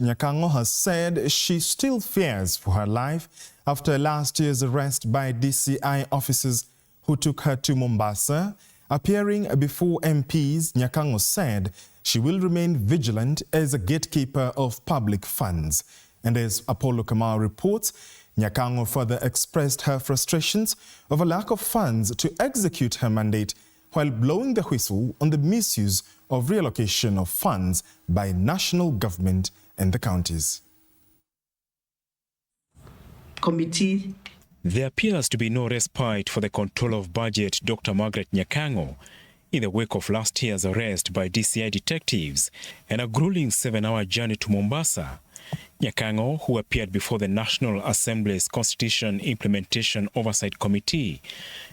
Nyakango has said she still fears for her life after last year's arrest by DCI officers who took her to Mombasa. Appearing before MPs, Nyakango said she will remain vigilant as a gatekeeper of public funds. And as Apollo Kamau reports, Nyakango further expressed her frustrations over lack of funds to execute her mandate while blowing the whistle on the misuse of reallocation of funds by national government and the counties. Committee. There appears to be no respite for the control of budget Dr. Margaret Nyakango in the wake of last year's arrest by DCI detectives and a grueling 7-hour journey to Mombasa. Nyakango, who appeared before the National Assembly's Constitution Implementation Oversight Committee,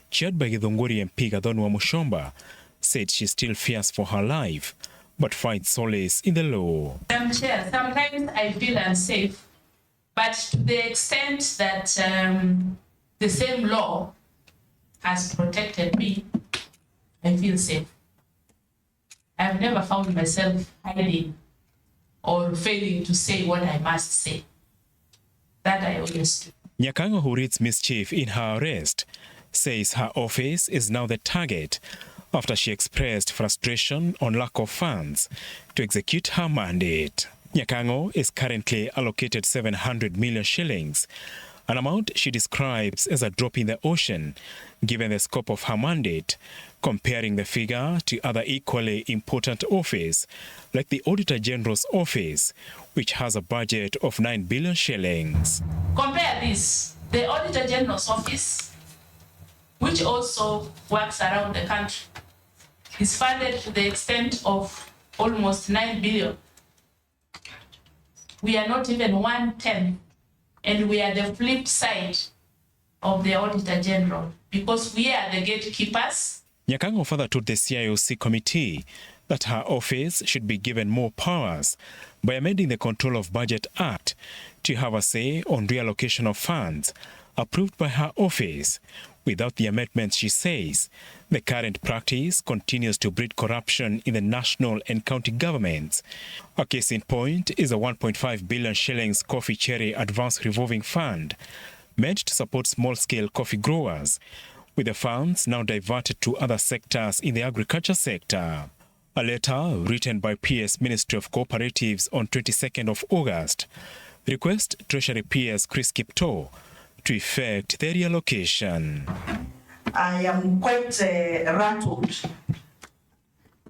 chaired by Githunguri MP Gathoni Mushomba, said she still fears for her life, but finds solace in the law. Madam Chair, sometimes I feel unsafe, but to the extent that the same law has protected me, I feel safe. I've never found myself hiding or failing to say what I must say. That I always do. Nyakango, who reads mischief in her arrest, says her office is now the target after she expressed frustration on lack of funds to execute her mandate. Nyakango is currently allocated 700 million shillings, an amount she describes as a drop in the ocean, given the scope of her mandate, comparing the figure to other equally important offices, like the Auditor General's office, which has a budget of 9 billion shillings. Compare this, the Auditor General's office, which also works around the country, is funded to the extent of almost 9 billion. We are not even 1/10, and we are the flip side of the Auditor General because we are the gatekeepers. Nyakango further told the CIOC committee that her office should be given more powers by amending the Control of Budget Act to have a say on reallocation of funds approved by her office. Without the amendments, she says, the current practice continues to breed corruption in the national and county governments. A case in point is a 1.5 billion shillings coffee cherry advance revolving fund meant to support small-scale coffee growers, with the funds now diverted to other sectors in the agriculture sector. A letter written by PS Ministry of Cooperatives on 22nd of August requests Treasury PS Chris Kipto to effect the reallocation. I am quite rattled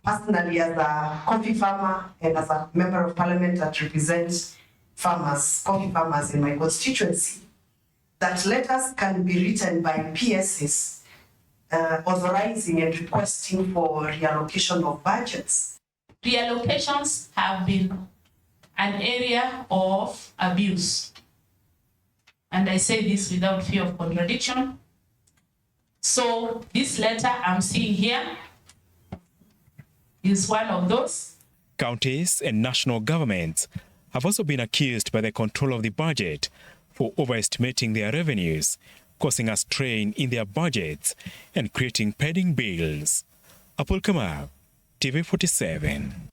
personally as a coffee farmer and as a member of parliament that represents farmers, coffee farmers in my constituency, that letters can be written by PSs authorizing and requesting for reallocation of budgets. Reallocations have been an area of abuse. And I say this without fear of contradiction. So this letter I'm seeing here is one of those. Counties and national governments have also been accused by the control of the budget for overestimating their revenues, causing a strain in their budgets and creating pending bills. Apollo Kamau, TV 47.